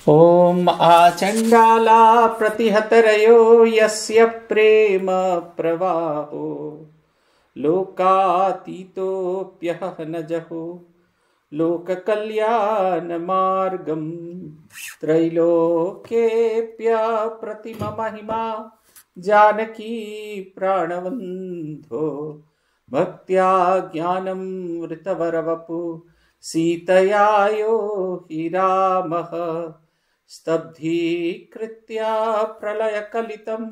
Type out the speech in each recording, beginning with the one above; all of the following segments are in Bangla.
ॐ आचण्डाला प्रतिहतरयो यस्य प्रेम प्रवाहो लोकातीतोऽप्यहनजहो लोककल्याणमार्गं त्रैलोक्येऽप्यप्रतिममहिमा जानकी प्राणबन्धो भक्त्या ज्ञानं वृतवरवपु सीतया यो हि रामः स्तब्धीकृत्या प्रलयकलितं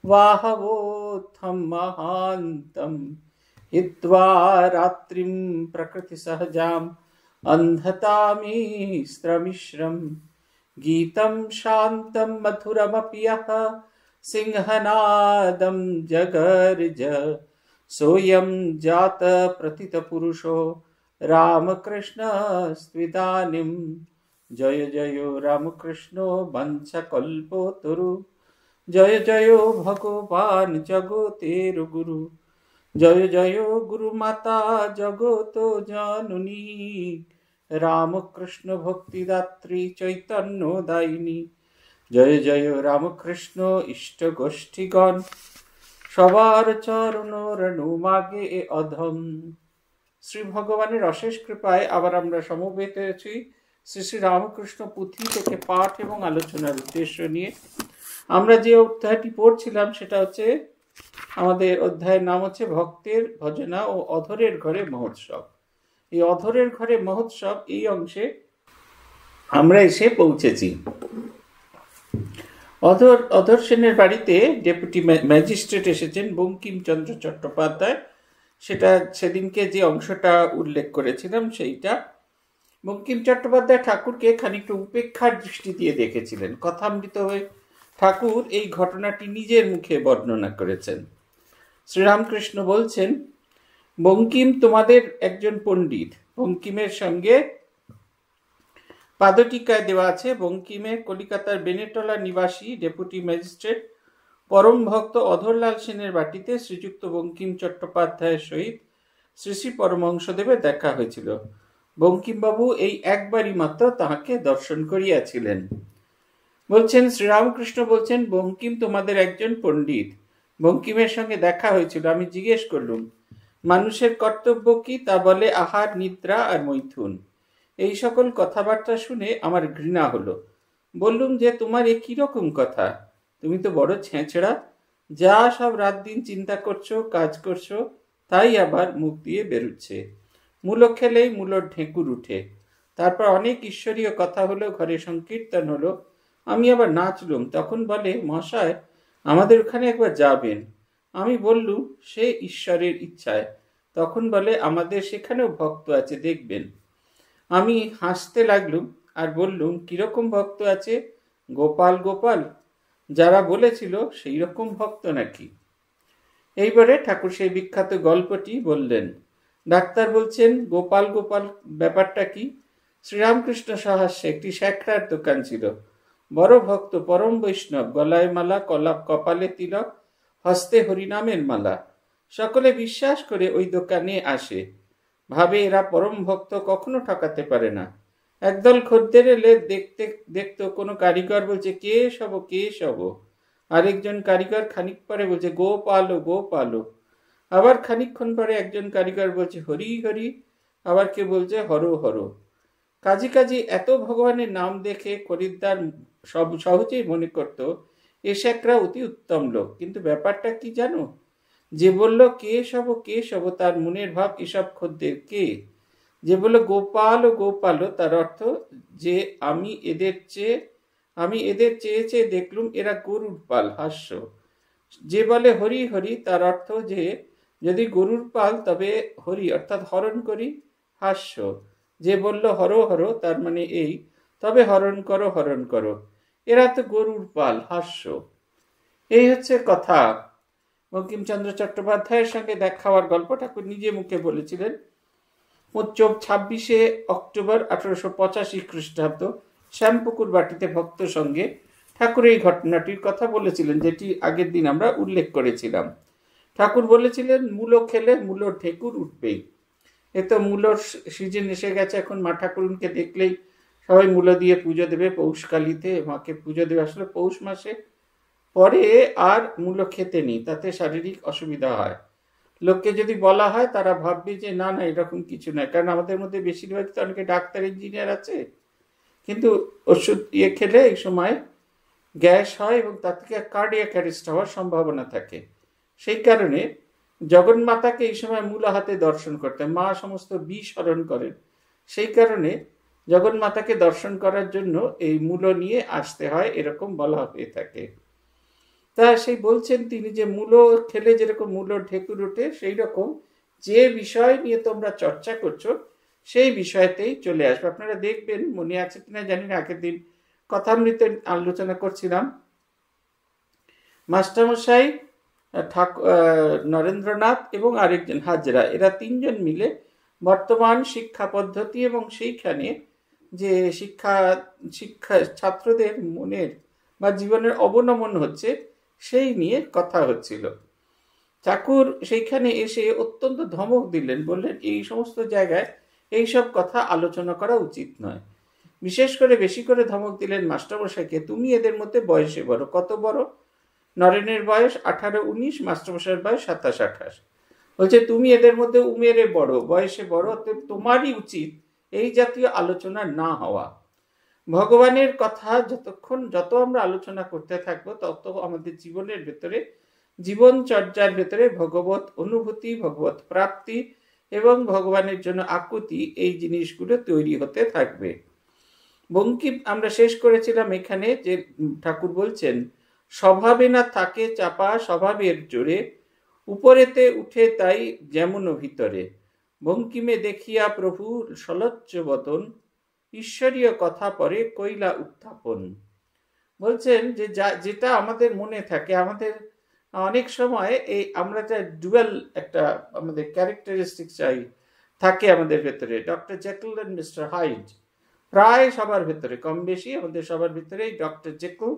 वाहवोत्थं महान्तं हित्वा रात्रिं प्रकृतिसहजाम् अन्धतामीस्त्रमिश्रं गीतं शान्तं मधुरमपि यः सिंहनादं जगर्ज सोऽयं जातप्रथितपुरुषो रामकृष्णस्त्विदानीं जय जयो रामकृष्णो वंशकल्पोतरु जय जयो भगवान् जगतेर गुरु जय जयो गुरुमाता जगतो जननी रामकृष्ण भक्तिदात्री चैतन्यदायिनी जय जय रामकृष्ण इष्ट गोष्ठीगण সবার চরণ রেণু মাগে এ অধম। শ্রী ভগবানের অশেষ কৃপায় আবার আমরা সমবেত হয়েছি শ্রী শ্রী রামকৃষ্ণ পুঁথি থেকে পাঠ এবং আলোচনার উদ্দেশ্য নিয়ে। আমরা যে অধ্যায়টি পড়ছিলাম সেটা হচ্ছে আমাদের অধ্যায়ের নাম হচ্ছে ভক্তের ভজনা ও অধরের ঘরে মহোৎসব। এই অধরের ঘরে মহোৎসব এই অংশে আমরা এসে পৌঁছেছি। অধর সেনের বাড়িতে ডেপুটি ম্যাজিস্ট্রেট এসেছেন বঙ্কিমচন্দ্র চট্টোপাধ্যায়। সেটা সেদিনকে যে অংশটা উল্লেখ করেছিলাম সেইটা। বঙ্কিম চট্টোপাধ্যায় ঠাকুরকে খানিকটা উপেক্ষার দৃষ্টি দিয়ে দেখেছিলেন। কথামৃত হয়ে ঠাকুর এই ঘটনাটি নিজের মুখে বর্ণনা করেছেন। শ্রীরামকৃষ্ণ বলছেন, বঙ্কিম তোমাদের একজন পণ্ডিত। বঙ্কিমের সঙ্গে পাদটিকায় দেওয়া আছে, বঙ্কিমে কলিকাতার বেনেটলা নিবাসী ডেপুটি ম্যাজিস্ট্রেট পরম ভক্ত অধরলাল সেনের বাটিতে শ্রীযুক্ত বঙ্কিম চট্টোপাধ্যায়ের সহিত শ্রী শ্রী পরমহংসদেবের দেখা হয়েছিল। বঙ্কিমবাবু এই একবারই মাত্র তাহাকে দর্শন করিয়াছিলেন। বলছেন শ্রীরামকৃষ্ণ বলছেন, বঙ্কিম তোমাদের একজন পণ্ডিত। বঙ্কিমের সঙ্গে দেখা হয়েছিল। আমি জিজ্ঞেস করলুম মানুষের কর্তব্য কি? তা বলে আহার, নিদ্রা আর মৈথুন। এই সকল কথাবার্তা শুনে আমার ঘৃণা হলো। বললুম যে তোমার এ কিরকম কথা? তুমি তো বড় ছেঁচড়া। যা সব রাত দিন চিন্তা করছো, কাজ করছো, তাই আবার মুখ দিয়ে বেরুচ্ছে। মূলো খেলেই মূলোর ঢেঁকুর উঠে। তারপর অনেক ঈশ্বরীয় কথা হলো, ঘরে সংকীর্তন হলো, আমি আবার নাচলুম। তখন বলে, মশায় আমাদের ওখানে একবার যাবেন। আমি বললুম সে ঈশ্বরের ইচ্ছায়। তখন বলে, আমাদের সেখানেও ভক্ত আছে, দেখবেন। আমি হাসতে লাগলুম আর বললুম, কিরকম ভক্ত আছে? গোপাল গোপাল যারা বলেছিল সেই রকম ভক্ত নাকি? এইবারে ঠাকুর সেই বিখ্যাত গল্পটি বললেন। ডাক্তার বলছেন, গোপাল গোপাল ব্যাপারটা কি? শ্রীরামকৃষ্ণ সহাস্যে একটি শ্যাকরার দোকান ছিল। বড় ভক্ত, পরম বৈষ্ণব, গলায় মালা, কপালে তিলক, হস্তে হরিনামের মালা। সকলে বিশ্বাস করে ওই দোকানে আসে, ভাবে এরা পরম ভক্ত, কখনো ঠকাতে পারে না। একদল খদ্দের এলে দেখতো কোনো কারিগর বলছে কে সব কে সব, আরেকজন কারিগর খানিক পরে বলছে গো পালো গো পালো, আবার খানিকক্ষণ পরে একজন কারিগর বলছে হরি হরি, আবার কে বলছে হর হর। কাজী কাজী এত ভগবানের নাম দেখে খরিদ্দার সব সহজেই মনে করত এ শ্যাকরা অতি উত্তম লোক। কিন্তু ব্যাপারটা কি জানো? যে বলল কে সব তার মনের ভাব এসব খদ্দের কে। যে বলল গোপাল ও গোপাল তার অর্থ যে আমি এদের চেয়ে দেখলুম এরা গরুর পাল, হাস্য। যে বলে হরি হরি তার অর্থ যে যদি গরুর পাল তবে হরি অর্থাৎ হরণ করি, হাস্য। যে বলল হর হর তার মানে এই তবে হরণ করো, এরা তো গরুর পাল, হাস্য। এই হচ্ছে কথা। বঙ্কিমচন্দ্র চট্টোপাধ্যায়ের সঙ্গে দেখা হওয়ার গল্প ঠাকুর নিজে মুখে বলেছিলেন। 26শে অক্টোবর 1885 খ্রিস্টাব্দ শ্যামপুকুর বাটিতে ভক্ত সঙ্গে ঠাকুর এই ঘটনাটির কথা বলেছিলেন, যেটি আগের দিন আমরা উল্লেখ করেছিলাম। ঠাকুর বলেছিলেন মূলো খেলে মূলোর ঢেকুর উঠবেই। এ তো মূলোর সিজন এসে গেছে, এখন মা ঠাকুরুনকে দেখলেই সবাই মূলো দিয়ে পুজো দেবে পৌষকালিতে, মাকে পুজো দেবে। আসলে পৌষ মাসে পরে আর মূলো খেতে নেই, তাতে শারীরিক অসুবিধা হয়। লোককে যদি বলা হয় তারা ভাববে যে না না এরকম কিছু নয়, কারণ আমাদের মধ্যে বেশিরভাগ তো অনেকে ডাক্তার ইঞ্জিনিয়ার আছে, কিন্তু ওষুধ খেলে এই সময় গ্যাস হয় এবং তার থেকে কার্ডিয়াক অ্যারেস্ট হওয়ার সম্ভাবনা থাকে। সেই কারণে জগন্মাতাকে এই সময় মূলা হাতে দর্শন করতে, মা সমস্ত বিষ হরণ করেন, সেই কারণে জগন্মাতাকে দর্শন করার জন্য এই মূলো নিয়ে আসতে হয়, এরকম বলা হয়ে থাকে। তা সেই বলছেন তিনি যে মূলো খেলে যেরকম মূলো ঢেকুর ওঠে, সেই রকম যে বিষয় নিয়ে তোমরা চর্চা করছো সেই বিষয়তেই চলে আসবে। আপনারা দেখবেন, মনে আছে কিনা জানি না, আগের দিন কথামৃতে আলোচনা করছিলাম, মাস্টারমশাই নরেন্দ্রনাথ এবং আরেকজন হাজরা, এরা তিনজন মিলে বর্তমান শিক্ষা পদ্ধতি এবং সেইখানে যে শিক্ষা ছাত্রদের মনের বা জীবনের অবনমন হচ্ছে সেই নিয়ে কথা হচ্ছিল। ঠাকুর সেইখানে এসে অত্যন্ত ধমক দিলেন, বললেন এই সমস্ত জায়গায় এইসব কথা আলোচনা করা উচিত নয়। বিশেষ করে বেশি করে ধমক দিলেন মাস্টারমশাইকে, তুমি এদের মধ্যে বয়সে বড়। কত বড়? নরেনের বয়স 18-19, মাস্টারমশাইয়ের বয়স 27-28। বলছে তুমি এদের মধ্যে উমেরে বড়, বয়সে বড়, তোমারই উচিত এই জাতীয় আলোচনা না হওয়া। ভগবানের কথা যত আমরা আলোচনা করতে থাকবো তত আমাদের জীবনের ভেতরে, জীবনচর্যার ভেতরে ভগবত অনুভূতি, ভগবত প্রাপ্তি এবং ভগবানের জন্য আকুতি, এই জিনিসগুলো তৈরি হতে থাকবে। বঙ্কিম আমরা শেষ করেছিলাম এখানে যে ঠাকুর বলছেন, স্বভাবে না থাকে চাপা স্বভাবের জোরে, উপরেতে উঠে তাই যেমন ভিতরে। বঙ্কিমে দেখিয়া প্রভু সলজ্জ বদন, ঈশ্বরীয় কথা পরে কইলা উত্থাপন। বলছেন যে যেটা আমাদের মনে থাকে, আমাদের অনেক সময় এই আমরা যা ডুয়াল একটা আমাদের ক্যারেক্টারিস্টিক চাই থাকে আমাদের ভেতরে, ডক্টর জেকল এন্ড মিস্টার হাইড, প্রায় সবার ভেতরে কম বেশি আমাদের সবার ভেতরে ডক্টর জেকল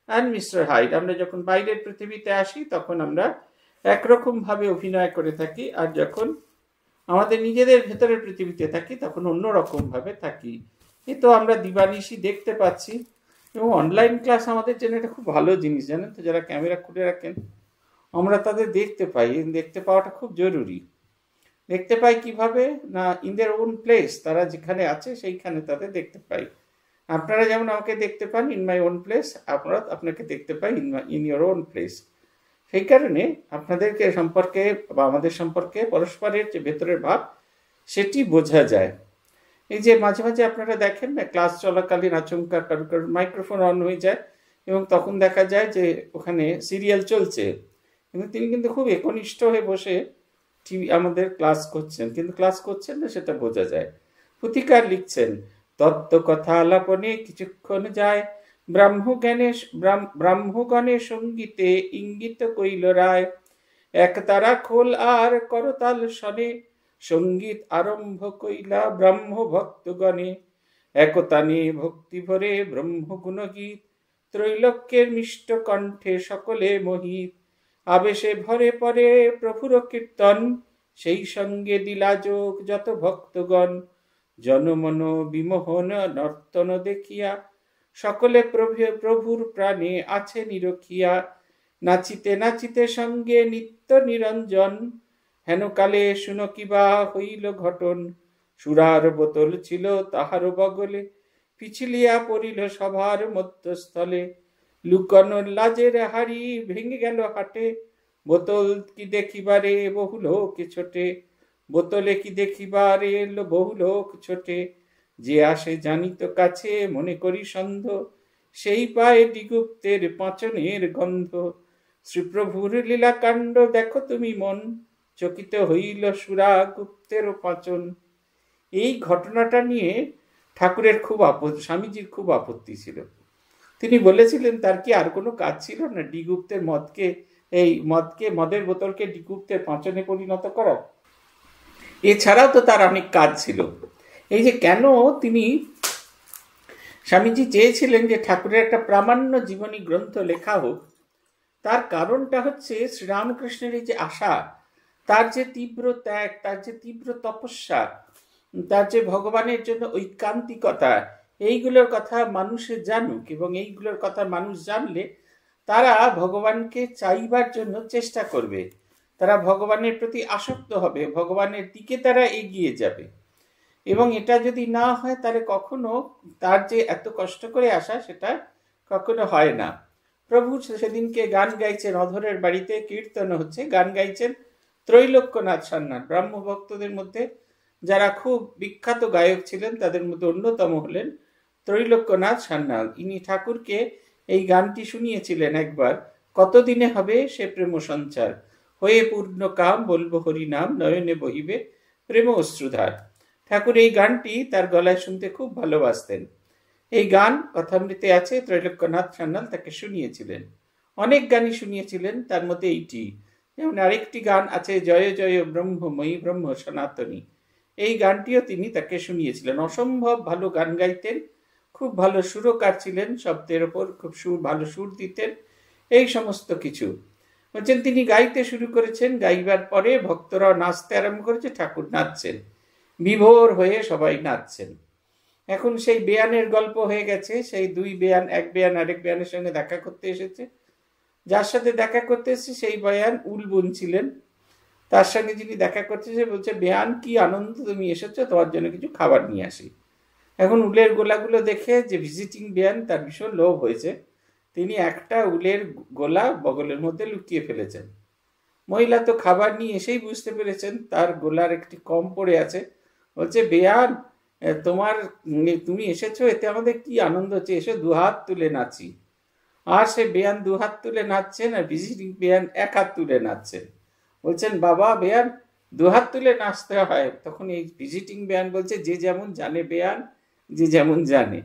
অ্যান্ড মিস্টার হাইড। আমরা যখন বাইরের পৃথিবীতে আসি তখন আমরা একরকম ভাবে অভিনয় করে থাকি, আর যখন আমাদের নিজেদের ভেতরের পৃথিবীতে থাকি তখন অন্যরকম ভাবে থাকি। এ তো আমরা দিবানিশি দেখতে পাচ্ছি, এবং অনলাইন ক্লাস আমাদের জন্য এটা খুব ভালো জিনিস, জানেন তো, যারা ক্যামেরা খুলে রাখেন আমরা তাদের দেখতে পাই, দেখতে পাওয়াটা খুব জরুরি। দেখতে পাই কিভাবে না, ইন দেয়ার ওন প্লেস, তারা যেখানে আছে সেইখানে তাদের দেখতে পাই। আপনারা যেমন আমাকে দেখতে পান ইন মাই ওন প্লেস, আপনাকে দেখতে পাই ইন ইয়োর ওন প্লেস। সেই কারণে আপনাদেরকে সম্পর্কে বা আমাদের সম্পর্কে পরস্পরের যে ভেতরের ভাব সেটি বোঝা যায়। এই যে মাঝে মাঝে আপনারা দেখেন না, ক্লাস চলাকালীন আচমকা কারুর মাইক্রোফোন অন হয়ে যায় এবং তখন দেখা যায় যে ওখানে সিরিয়াল চলছে, কিন্তু তিনি কিন্তু খুব একনিষ্ঠ হয়ে বসে আমাদের ক্লাস করছেন, কিন্তু ক্লাস করছেন না সেটা বোঝা যায়। পুথিকার লিখছেন, তত্ত্ব কথা আলাপনে কিছুক্ষণ যায়, ব্রাহ্মগণে সঙ্গীতে ইঙ্গিত কইল রায়, এক তারা খোল আর করতাল শনে, সঙ্গীত আরম্ভ কইলা ব্রাহ্ম ভক্তগণে, একতানে ভক্তি ভরে ব্রহ্মগুণ গীত, ত্রৈলোক্যের মিষ্ট কণ্ঠে সকলে মোহিত, আবেশে ভরে পরে প্রভুর কীর্তন, সেই সঙ্গে দিলা যোগ যত ভক্তগণ, জনমন বিমোহন নর্তন দেখিয়া, সকলে প্রভুর প্রাণে আছে নিরখিয়া, নাচিতে নাচিতে সঙ্গে নিত্য নিরঞ্জন, হেনকালে শুনো কিবা হইল ঘটন, সুরার বোতল ছিল তাহার বগলে, পিছলিয়া পড়িল সভার মধ্যস্থলে, লুকানো লাজের হাড়ি ভেঙে গেল হাটে, বোতল কি দেখিবারে বহু লোক ছোটে, বোতলে কি দেখিবারে বহু লোক ছোটে, যে আসে জানিত কাছে মনে করি সন্দেহ, সেই পায়ে দিগুপ্তের পাঁচনের গন্ধ, শ্রীপ্রভুর লীলাকাণ্ড দেখো তুমি মন, চকিত হইল সুরা গুপ্তের পাচন। এই ঘটনাটা নিয়ে ঠাকুরের খুব স্বামীজির খুব আপত্তি ছিল। তিনি বলেছিলেন তার কি আর কোনো কাজ ছিল না ডিগুপ্তের মদের বোতলকে ডিগুপ্তের পাঁচনে পরিণত করা? এছাড়াও তো তার অনেক কাজ ছিল। এই যে কেন তিনি স্বামীজি চেয়েছিলেন যে ঠাকুরের একটা প্রামাণ্য জীবনী গ্রন্থ লেখা হোক, তার কারণটা হচ্ছে শ্রীরামকৃষ্ণের এই যে আশা, তার যে তীব্র ত্যাগ, তার যে তীব্র তপস্যা, তার যে ভগবানের জন্য ঐকান্তিকতা, এইগুলোর কথা মানুষে জানুক, এবং এইগুলোর কথা মানুষ জানলে তারা ভগবানকে চাইবার জন্য চেষ্টা করবে, তারা ভগবানের প্রতি আসক্ত হবে, ভগবানের দিকে তারা এগিয়ে যাবে। এবং এটা যদি না হয় তাহলে কখনো তার যে এত কষ্ট করে আসা সেটা কখনো হয় না। প্রভু সেদিনকে গান গাইছেন, অধরের বাড়িতে কীর্তন হচ্ছে, গান গাইছেন ত্রৈলোক্যনাথ সান্যাল। ব্রাহ্ম ভক্তদের মধ্যে যারা খুব বিখ্যাত গায়ক ছিলেন তাদের মধ্যে অন্যতম হলেন ত্রৈলোক্যনাথ সান্যাল। ইনি ঠাকুরকে এই গানটি শুনিয়েছিলেন একবার, কতদিনে হবে সে প্রেম সঞ্চার, হয়ে পূর্ণ কাম বলবো হরি নাম, নয়নে বহিবে প্রেম অশ্রুধার। ঠাকুর এই গানটি তার গলায় শুনতে খুব ভালোবাসতেন। এই গান কথামৃতে আছে, ত্রৈলোক্যনাথ সান্যাল তাকে শুনিয়েছিলেন। অনেক গানই শুনিয়েছিলেন, তার মধ্যে এইটি। যেমন আরেকটি গান আছে, জয় জয় ব্রহ্মময়ী ব্রহ্ম সনাতনী, এই গানটিও তিনি তাকে শুনিয়েছিলেন। অসম্ভব ভালো গান গাইতেন, খুব ভালো সুরকার ছিলেন, শব্দের ওপর খুব ভালো সুর দিতেন, এই সমস্ত কিছু বলছেন। তিনি গাইতে শুরু করেছেন, গাইবার পরে ভক্তরা নাচতে আরম্ভ করেছে, ঠাকুর নাচছেন, বিভোর হয়ে সবাই নাচছেন। এখন সেই বেয়ানের গল্প হয়ে গেছে, সেই দুই বেয়ান, এক বেয়ান আরেক বেয়ানের সঙ্গে দেখা করতে এসেছে। যার সাথে দেখা করতে এসেছে সেই বেয়ান উল বুনছিলেন, তার সঙ্গে যিনি দেখা করতে এসে বলছে, বেয়ান কি আনন্দ তুমি এসেছো, তোমার জন্য কিছু খাবার নিয়ে আসি। এখন উলের গোলাগুলো দেখে যে ভিজিটিং বেয়ান, তার ভীষণ লোভ হয়েছে, তিনি একটা উলের গোলা বগলের মধ্যে লুকিয়ে ফেলেছেন। মহিলা তো খাবার নিয়ে এসেই বুঝতে পেরেছেন তার গোলার একটি কম পড়ে আছে, বলছে, বেয়ান তুমি এসেছো, এতে আমাদের কি আনন্দ হচ্ছে, এসে দুহাত তুলে নাচি। আর সে বেয়ান দুহাত তুলে নাচছেন, আর ভিজিটিং বেয়ান এক হাত তুলে নাচছেন। বলছেন, বাবা বেয়ান দুহাত তুলে নাচতে হয়। তখন এই ভিজিটিং বেয়ান বলছে, যে যেমন জানে বেয়ান, যে যেমন জানে।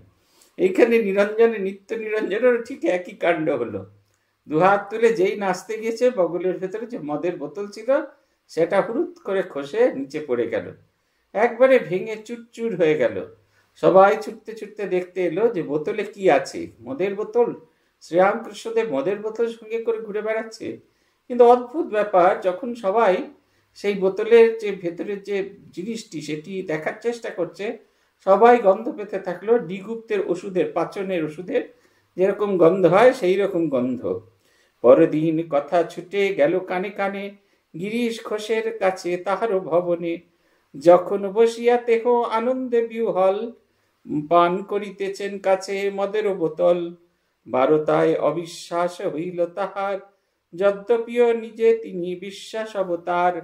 এইখানে নিরঞ্জনে, নিত্য নিরঞ্জনেরও ঠিক একই কাণ্ড হলো। দুহাত তুলে যেই নাচতে গিয়েছে, বগলের ভেতরে যে মদের বোতল ছিল সেটা হুরুত করে খসে নিচে পড়ে গেল, একবারে ভেঙে চুরচুর হয়ে গেল। সবাই ছুটতে ছুটতে দেখতে এলো যে বোতলে কি আছে, মদের বোতল। শ্রীরামকৃষ্ণদেব মদের বোতল সঙ্গে করে ঘুরে বেড়াচ্ছে। কিন্তু অদ্ভুত ব্যাপার, যখন সবাই সেই বোতলের যে ভেতরের যে জিনিসটি সেটি দেখার চেষ্টা করছে, সবাই গন্ধ পেতে থাকলো ডিগুপ্তের ওষুধের, পাচনের ওষুধের যেরকম গন্ধ হয় সেই রকম গন্ধ। পরদিন কথা ছুটে গেল কানে কানে, গিরিশ ঘোষের কাছে তাহারও ভবনে, যখন বসিয়া তেহ আনন্দে বিহ্বল, পান করিতেছেন কাছে মদেরও বোতল। বারতায় অবিশ্বাস হইল তাহার, যদ্যপিও নিজে তিনি বিশ্বাস অবতার।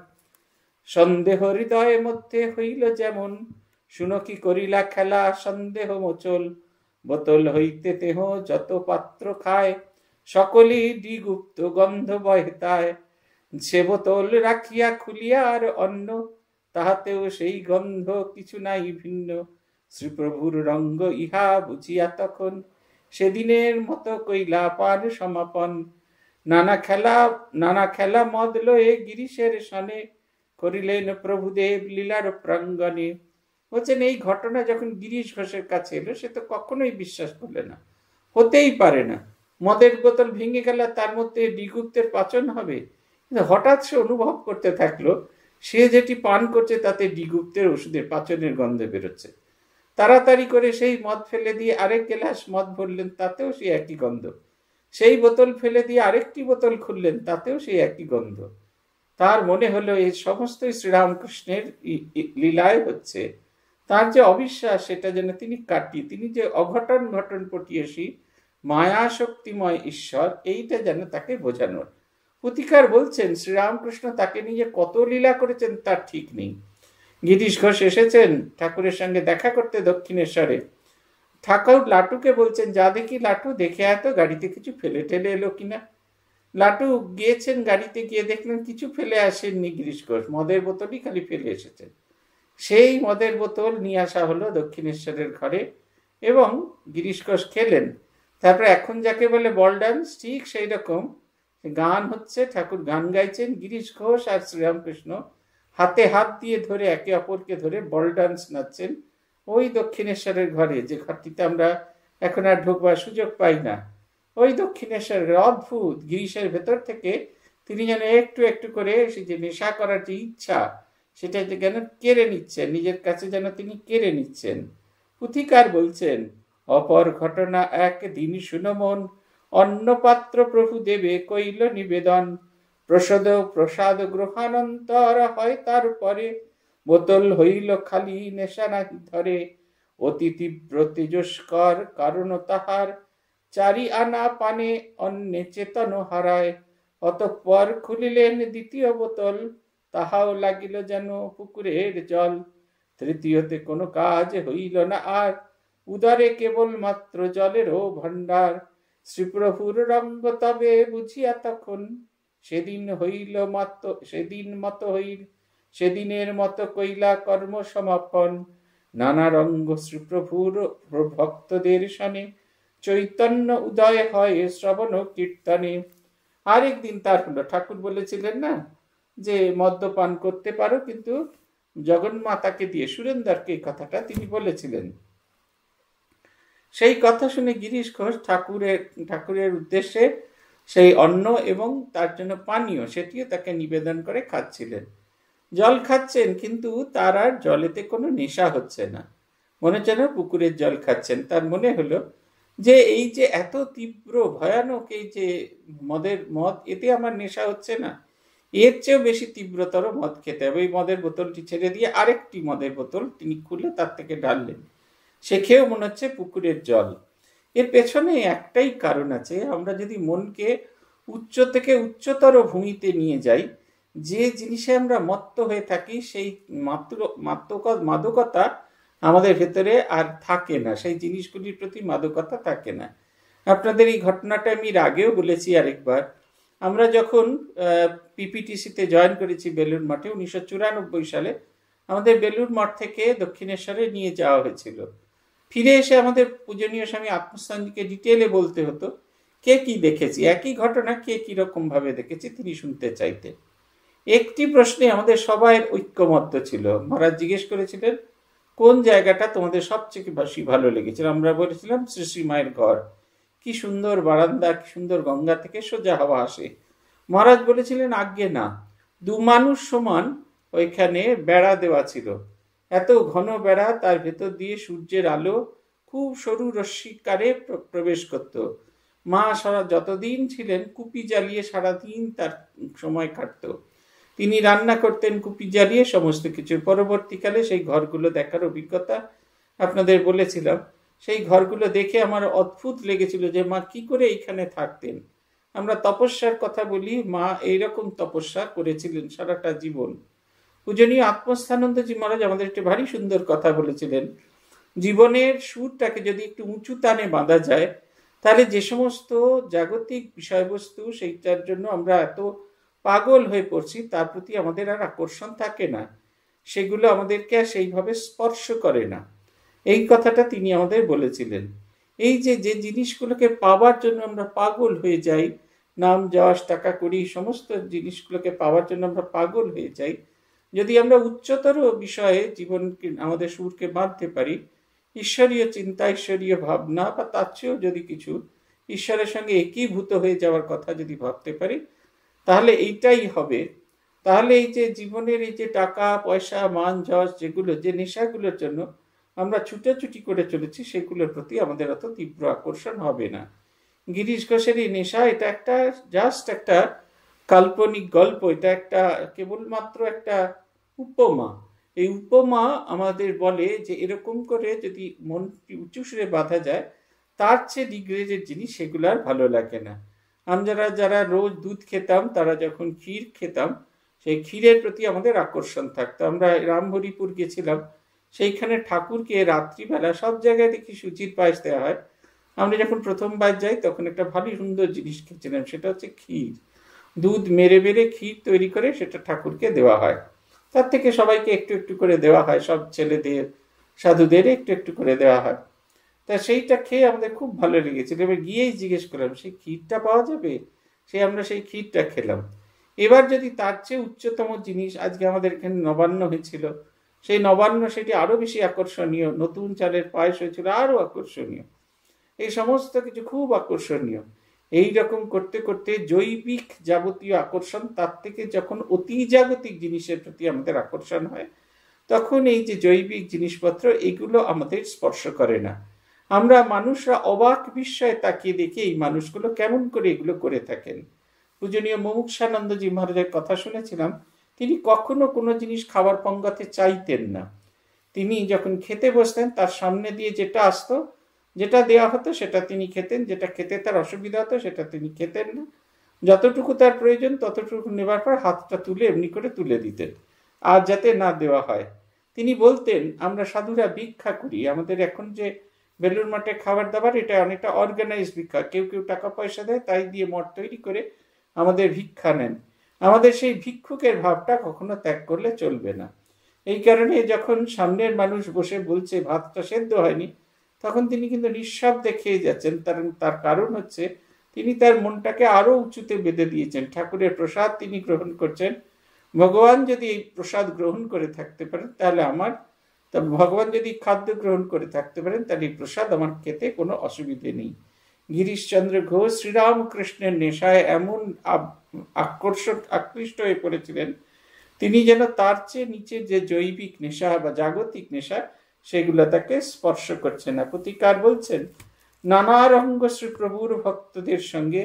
সন্দেহ হৃদয়ে মধ্যে হইল যেমন, শুনো কি করিলা খেলা সন্দেহ মোচল। বোতল হইতে তেহ যত পাত্র খায়, সকলেই ডিগুপ্ত গন্ধ বহেতায়। সে বোতল রাখিয়া খুলিয়া আর অন্য, তাহাতেও সেই গন্ধ কিছু নাই ভিন্ন। শ্রীপ্রভুর রঙ্গ ইহা বুঝিয়া তখন, সেদিনের মতো কইলা পার সমাপন। নানা খেলা মদ লয়ে গিরিশের সনে, করিলেন প্রভুদেব লীলার প্রাঙ্গণে। বলছেন, এই ঘটনা যখন গিরিশ ঘোষের কাছে এলো, সে তো কখনোই বিশ্বাস করলে না, হতেই পারে না। মদের বোতল ভেঙে গেল, তার মধ্যে ডিগুপ্তের পাচন হবে। কিন্তু হঠাৎ সে অনুভব করতে থাকলো, সে যেটি পান করছে তাতে ডিগুপ্তের ওষুধের পাচনের গন্ধ বেরোচ্ছে। তাড়াতাড়ি করে সেই মদ ফেলে দিয়ে আরেক গ্লাস মদ ভরলেন, তাতেও সেই একই গন্ধ। সেই বোতল ফেলে দিয়ে আরেকটি বোতল খুললেন, তাতেও সেই একই গন্ধ। তার মনে হলো এই সমস্তই শ্রীরামকৃষ্ণের লীলায় হচ্ছে। তার যে অবিশ্বাস সেটা যেন তিনি কাটিয়ে, তিনি যে অঘটন ঘটন পটিয়েছি মায়া শক্তিময় ঈশ্বর, এইটা যেন তাকে বোঝানোর। পুতিকার বলছেন, শ্রীরামকৃষ্ণ তাকে নিয়ে কত লীলা করেছেন তার ঠিক নেই। গিরিশ ঘোষ এসেছেন ঠাকুরের সঙ্গে দেখা করতে দক্ষিণেশ্বরে। ঠাকুর লাটুকে বলছেন, যা দেখি লাটু, দেখে এত গাড়িতে কিছু ফেলে টেলে এলো কিনা। লাটু গিয়েছেন, গাড়িতে গিয়ে দেখলেন কিছু ফেলে আসেননি গিরিশ ঘোষ, মদের বোতলই খালি ফেলে এসেছেন। সেই মদের বোতল নিয়ে আসা হলো দক্ষিণেশ্বরের ঘরে, এবং গিরিশ ঘোষ খেলেন। তারপরে এখন যাকে বলে বল ডান্স, ঠিক সেই রকম গান হচ্ছে, ঠাকুর গান গাইছেন, গিরিশ ঘোষ আর শ্রীরামকৃষ্ণ হাতে হাত দিয়ে ধরে একে অপরকে ধরে বল ডান্স নাচছেন ওই দক্ষিণেশ্বরের ঘরে, যে ঘরটিতে আমরা এখন আর ঢুকবার সুযোগ পাই না। ওই দক্ষিণেশ্বরের অদ্ভুত, গিরিশের ভেতর থেকে তিনি যেন একটু একটু করে সে যে নেশা করার যে ইচ্ছা সেটা যেন কেড়ে নিচ্ছেন, নিজের কাছে যেন তিনি কেড়ে নিচ্ছেন। পুথিকার বলছেন, অপর ঘটনা একদিন শুনমন, অন্নপাত্র প্রভু দেবে কইল নিবেদন। প্রসাদ গ্রহানন্তর হয় তারপরে, বোতল হইল খালি নেশা নাহি ধরে। অতি তীব্র তেজস্কর কারণ তাহার, চারি আনা পানে অন্নে চেতন হারায়। অতঃপর খুলিলেন দ্বিতীয় বোতল, তাহাও লাগিল যেন পুকুরের জল। তৃতীয়তে কোনো কাজ হইল না আর, উদরে কেবল মাত্র জলেরও ভাণ্ডার। শ্রীপ্রভুর রঙ্গ তবে বুঝিয়া তখন, সেদিনের মতো কইলা কর্ম সমাপন। নানা রঙ্গ শ্রীপ্রভুর ভক্তদের সনে, চৈতন্য উদয় হয় শ্রবণ কীর্তনে। আরেকদিন তার হলো, ঠাকুর বলেছিলেন না যে মদ্যপান করতে পারো, কিন্তু জগন্মাতাকে দিয়ে, সুরেন্দ্রকে এই কথাটা তিনি বলেছিলেন। সেই কথা শুনে গিরিশ ঘোষ ঠাকুরের উদ্দেশ্যে সেই অন্ন এবং তার জন্য পানীয় সেটিও তাকে নিবেদন করে খাচ্ছিলেন। জল খাচ্ছেন, কিন্তু তার আর জলেতে কোনো নেশা হচ্ছে না, মনে হচ্ছে না পুকুরের জল খাচ্ছেন। তার মনে হলো যে এই যে এত তীব্র ভয়ানক এই যে মদ, এতে আমার নেশা হচ্ছে না, এর চেয়েও বেশি তীব্রতর মদ খেতে হবে। এই মদের বোতলটি ছেড়ে দিয়ে আরেকটি মদের বোতল তিনি খুলে তার থেকে ঢাললেন। সে খেয়েও মনে হচ্ছে পুকুরের জল। এর পেছনে একটাই কারণ আছে, আমরা যদি মনকে উচ্চ থেকে উচ্চতর ভূমিতে নিয়ে যাই, যে জিনিসে আমরা মত্ত হয়ে থাকি, সেই মাদকতা আমাদের ভেতরে আর থাকে না, সেই জিনিসগুলির প্রতি মাদকতা থাকে না। আপনাদের এই ঘটনাটা আমি এর আগেও বলেছি আরেকবার। আমরা যখন পিপিটিসিতে জয়েন করেছি বেলুড় মাঠে 1994 সালে, আমাদের বেলুড় মঠ থেকে দক্ষিণেশ্বরে নিয়ে যাওয়া হয়েছিল। ফিরে এসে আমাদের পূজনীয় স্বামী আত্মস্থানজিকে ডিটেলে বলতে হতো কে কি দেখেছি, একই ঘটনা কে কিরকম ভাবে দেখেছি তিনি শুনতে চাইতেন। একটি প্রশ্নে আমাদের সবাই ঐক্যমত্য ছিল। মহারাজ জিজ্ঞেস করেছিলেন কোন জায়গাটা তোমাদের সবচেয়ে বেশি ভালো লেগেছিল। আমরা বলেছিলাম শ্রী শ্রী মায়ের ঘর, কি সুন্দর বারান্দা, কি সুন্দর গঙ্গা থেকে সোজা হাওয়া আসে। মহারাজ বলেছিলেন আজ্ঞে না, 2 মানুষ সমান ওইখানে বেড়া দেওয়া ছিল, এত ঘন বেড়া, তার ভেতর দিয়ে সূর্যের আলো খুব সরু রশ্মিকারে প্রবেশ করত। মা যতদিন ছিলেন কুপি জ্বালিয়ে সারাদিন তার সময় কাটত। তিনি রান্না করতেন কুপি জ্বালিয়ে সমস্ত কিছু। পরবর্তীকালে সেই ঘরগুলো দেখার অভিজ্ঞতা আপনাদের বলেছিলাম। সেই ঘরগুলো দেখে আমার অদ্ভুত লেগেছিল যে মা কি করে এইখানে থাকতেন। আমরা তপস্যার কথা বলি, মা এইরকম তপস্যা করেছিলেন সারাটা জীবন। পূজনীয় আত্মস্থানন্দজি মহারাজ আমাদের একটি ভারী সুন্দর কথা বলেছিলেন, জীবনের সুরটাকে যদি একটু উঁচু তানে বাঁধা যায়, তাহলে যে সমস্ত জাগতিক বিষয়বস্তু সেইটার জন্য আমরা এত পাগল হয়ে পড়ছি, তার প্রতি আমাদের আর আকর্ষণ থাকে না, সেগুলো আমাদেরকে আর সেইভাবে স্পর্শ করে না। এই কথাটা তিনি আমাদের বলেছিলেন। এই যে যে জিনিসগুলোকে পাওয়ার জন্য আমরা পাগল হয়ে যাই, নাম যশ টাকা করি, সমস্ত জিনিসগুলোকে পাওয়ার জন্য আমরা পাগল হয়ে যাই, যদি আমরা উচ্চতর বিষয়ে জীবনকে আমাদের সুরকে বাঁধতে পারি, ঈশ্বরীয় চিন্তা, ঈশ্বরীয় ভাবনা বা তার চেয়েও যদি কিছু ঈশ্বরের সঙ্গে একীভূত হয়ে যাওয়ার কথা যদি ভাবতে পারি, তাহলে এইটাই হবে। তাহলে এই যে জীবনের এই যে টাকা পয়সা মান যশ, যেগুলো যে নেশাগুলোর জন্য আমরা ছুটাছুটি করে চলেছি, সেগুলোর প্রতি আমাদের অত তীব্র আকর্ষণ হবে না। গিরিশ ঘোষের এই নেশা, এটা একটা জাস্ট একটা কাল্পনিক গল্প, এটা একটা কেবলমাত্র একটা উপমা। এই উপমা আমাদের বলে যে এরকম করে যদি মনটি উঁচু সুরে বাঁধা যায়, তার চেয়ে ডিগ্রেডের জিনিস সেগুলো আর ভালো লাগে না। আমরা যারা রোজ দুধ খেতাম, তারা যখন ক্ষীর খেতাম, সেই ক্ষীরের প্রতি আমাদের আকর্ষণ থাকতো। আমরা রামহরিপুর গেছিলাম, সেইখানে ঠাকুরকে রাত্রিবেলা সব জায়গায় দেখি সুজির পায়েস দেওয়া হয়। আমরা যখন প্রথমবার যাই তখন একটা ভালো সুন্দর জিনিস খেয়েছিলাম, সেটা হচ্ছে ক্ষীর। দুধ মেরে মেরে ক্ষীর তৈরি করে সেটা ঠাকুরকে দেওয়া হয়, তার থেকে সবাইকে একটু একটু করে দেওয়া হয়, সব ছেলেদের সাধুদের একটু একটু করে দেওয়া হয়। তা সেইটা খেয়ে আমাদের খুব ভালো লেগেছিল। এবার গিয়েই জিজ্ঞেস করলাম সেই ক্ষীরটা পাওয়া যাবে, আমরা সেই ক্ষীরটা খেলাম। এবার যদি তার চেয়ে উচ্চতম জিনিস, আজকে আমাদের এখানে নবান্ন হয়েছিল, সেই নবান্ন সেটি আরো বেশি আকর্ষণীয়, নতুন চালের পায়েস হয়েছিল, আরো আকর্ষণীয়, এই সমস্ত কিছু খুব আকর্ষণীয়। এই রকম করতে করতে জৈবিক যাবতীয় আকর্ষণ, তার থেকে যখন অতি জাগতিক জিনিসের প্রতি আমাদের আকর্ষণ হয়, তখন এই যে জৈবিক জিনিসপত্র, এগুলো আমাদের স্পর্শ করে না। আমরা মানুষরা অবাক বিস্ময়ে তাকিয়ে দেখি এই মানুষগুলো কেমন করে এগুলো করে থাকেন। পূজনীয় মুমুক্ষানন্দজি মহারাজের কথা শুনেছিলাম, তিনি কখনো কোনো জিনিস খাবার পঙ্গাতে চাইতেন না। তিনি যখন খেতে বসতেন তার সামনে দিয়ে যেটা আসতো, যেটা দেওয়া হতো সেটা তিনি খেতেন, যেটা খেতে তার অসুবিধা হতো সেটা তিনি খেতেন না। যতটুকু তার প্রয়োজন ততটুকু নেবার পর হাতটা তুলে এমনি করে তুলে দিতেন, আর যাতে না দেওয়া হয়। তিনি বলতেন, আমরা সাধুরা ভিক্ষা করি, আমাদের এখন যে বেলুড় মঠে খাবার দাবার এটা অনেকটা অর্গানাইজ ভিক্ষা, কেউ কেউ টাকা পয়সা দেয় তাই দিয়ে মঠ তৈরি করে আমাদের ভিক্ষা নেন। আমাদের সেই ভিক্ষুকের ভাবটা কখনো ত্যাগ করলে চলবে না। এই কারণে যখন সামনের মানুষ বসে বলছে ভাতটা সেদ্ধ হয়নি, তখন তিনি কিন্তু নিঃশব্দে খেয়ে যাচ্ছেন। তার কারণ হচ্ছে তিনি তার মনটাকে আরো উঁচুতে বেঁধে দিয়েছেন। ঠাকুরের প্রসাদ তিনি গ্রহণ করছেন। ভগবান যদি এই প্রসাদ গ্রহণ করে থাকতে পারেন তাহলে ভগবান যদি খাদ্য গ্রহণ করে থাকতে পারেন তাহলে এই প্রসাদ আমার খেতে কোনো অসুবিধে নেই। গিরিশচন্দ্র ঘোষ শ্রীরামকৃষ্ণের নেশায় এমন আকৃষ্ট হয়ে পড়েছিলেন, তিনি যেন তার চেয়ে নিচের যে জৈবিক নেশা বা জাগতিক নেশা সেগুলো তাকে স্পর্শ করছে না। প্রতিকার বলছেন, নানা রঙ্গ শ্রী প্রভুর ভক্তদের সঙ্গে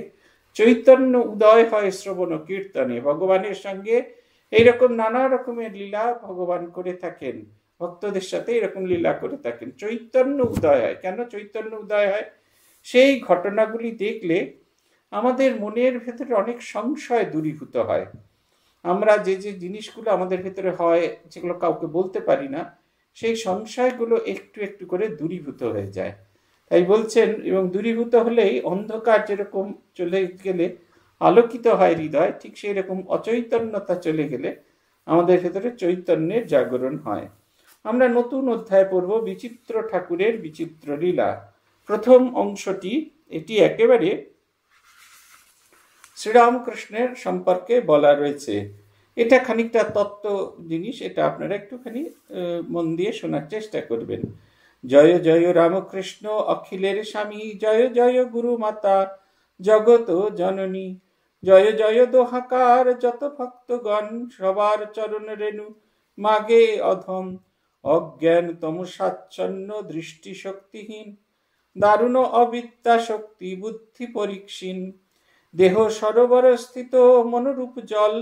চৈতন্য উদয় হয় শ্রবণ কীর্তনে। ভগবানের সঙ্গে এইরকম নানা রকমের লীলা ভগবান করে থাকেন, ভক্তদের সাথে এরকম লীলা করে থাকেন। চৈতন্য উদয় হয়। কেন চৈতন্য উদয় হয়? সেই ঘটনাগুলি দেখলে আমাদের মনের ভেতরে অনেক সংশয় দূরীভূত হয়। আমরা যে যে জিনিসগুলো আমাদের ভেতরে হয় যেগুলো কাউকে বলতে পারি না, সেই সংশয়গুলো একটু একটু করে দূরীভূত হয়ে যায়। তাই বলছেন, এবং দূরীভূত হলেই অন্ধকার যেরকম চলে গেলে আলোকিত হয় হৃদয়, ঠিক সেই রকম অচৈতন্যতা চলে গেলে আমাদের ভেতরে চৈতন্যের জাগরণ হয়। আমরা নতুন অধ্যায় পড়ব, বিচিত্র ঠাকুরের বিচিত্র লীলা। প্রথম অংশটি এটি একেবারে শ্রীরামকৃষ্ণের সম্পর্কে বলা রয়েছে। এটা খানিকটা তত্ত্ব জিনিস, এটা আপনারা একটুখানি মন দিয়ে শোনার চেষ্টা করবেন। জয় জয় রামকৃষ্ণ অখিলের স্বামী, জয় জয় গুরু মাতা জগত জননী, জয় জয় দোহাকার যত ভক্তগণ, সবার চরণ রেণু মাগে অধম। অজ্ঞান তমসাচ্ছন্ন দৃষ্টি শক্তিহীন, দারুণ অবিদ্যা শক্তি বুদ্ধি পরীক্ষীণ, দেহ সরোবর স্থিত মনোরূপ জল,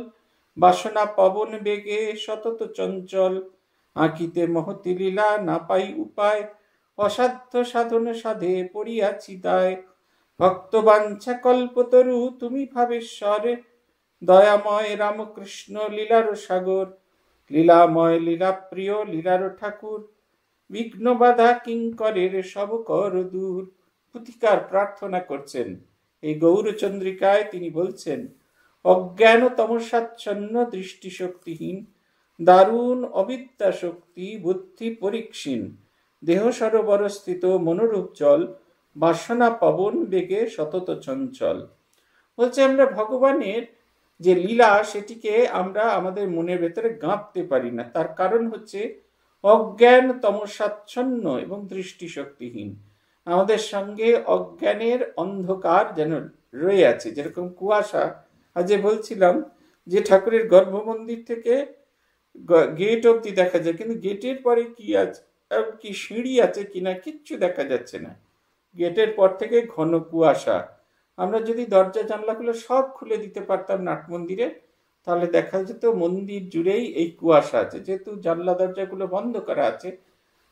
বাসনা পবন বেগে সতত চঞ্চল, আঁকিতে মহতি লীলা না পাই উপায়, অসাধ্য সাধন সাধে পড়িয়াছি দায়। ভক্ত বাঞ্ছা কল্পতরু তুমি ভাবেশ্বর, দয়াময় রামকৃষ্ণ লীলার সাগর, লীলাময় লীলা প্রিয় লীলার ঠাকুর, বিঘ্ন বাধা কিঙ্করের সব কর দূর। পুতিকার প্রার্থনা করছেন। এই গৌরচন্দ্রিকায় তিনি বলছেন, অজ্ঞান তমসাচ্ছন্ন দৃষ্টি শক্তিহীন, দারুণ অবিদ্যা শক্তি বুদ্ধি পরীক্ষীণ, দেহ সরোবর স্থিত মনোরূপ জল, বাসনা পবন বেগে সতত চঞ্চল। বলছে আমরা ভগবানের যে লীলা সেটিকে আমরা আমাদের মনের ভেতরে গাঁথতে পারি না। তার কারণ হচ্ছে অজ্ঞান তমসাচ্ছন্ন এবং দৃষ্টি শক্তিহীন। আমাদের সঙ্গে অজ্ঞানের অন্ধকার যেন রয়ে আছে, যেরকম কুয়াশা। আজ বলছিলাম যে ঠাকুরের গর্ভমন্দির থেকে গেট অব্দি দেখা যায়, কিন্তু গেটের পরে কি আছে, কি সিঁড়ি আছে কিনা কিচ্ছু দেখা যাচ্ছে না। গেটের পর থেকে ঘন কুয়াশা। আমরা যদি দরজা জানলাগুলো সব খুলে দিতে পারতাম নাট মন্দিরে, তাহলে দেখা যেত মন্দির জুড়েই এই কুয়াশা আছে। যেহেতু জানলা দরজাগুলো বন্ধ করা আছে,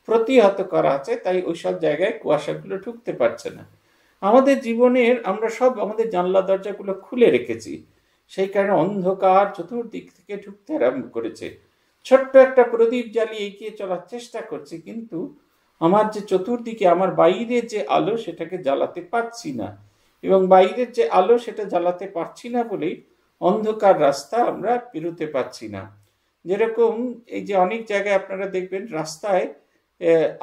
প্রতিহত করা আছে, তাই ওইসব জায়গায় কুয়াশাগুলো ঢুকতে পারছে না। আমাদের জীবনের আমরা সব আমাদের জানলা দরজাগুলো খুলে রেখেছি, সেই কারণে অন্ধকার চতুর্দিক থেকে ঢুকতে আরম্ভ করেছে। ছোট্ট একটা প্রদীপ জ্বালিয়ে এগিয়ে চলার চেষ্টা করছি, কিন্তু আমার যে চতুর্দিকে আমার বাইরের যে আলো সেটাকে জ্বালাতে পারছি না, এবং বাইরের যে আলো সেটা জ্বালাতে পারছি না বলেই অন্ধকার রাস্তা আমরা পেরোতে পারছি না। যেরকম এই যে অনেক জায়গায় আপনারা দেখবেন রাস্তায়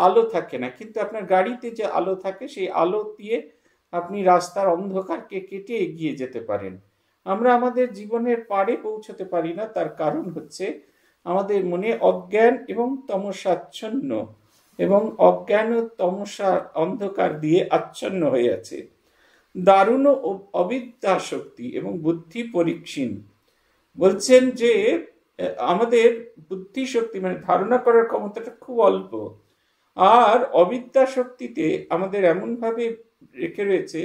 আলো থাকে না, কিন্তু আপনার গাড়িতে যে আলো থাকে সেই আলো দিয়ে আপনি রাস্তার অন্ধকারকে কেটে এগিয়ে যেতে পারেন। আমরা আমাদের জীবনের পাড়ে পৌঁছতে পারি না, তার কারণ হচ্ছে আমাদের মনে অজ্ঞান এবং তমসাচ্ছন্ন এবং অজ্ঞান ও তমসা অন্ধকার দিয়ে আচ্ছন্ন হয়ে আছে। দারুণ অবিদ্যা শক্তি এবং বুদ্ধি পরীক্ষীণ। বলছেন যে আমাদের বুদ্ধি শক্তি মানে ধারণা করার ক্ষমতাটা খুব অল্প। আর অবিদ্যা শক্তিতে আমাদের এমনভাবে রেখে রয়েছে,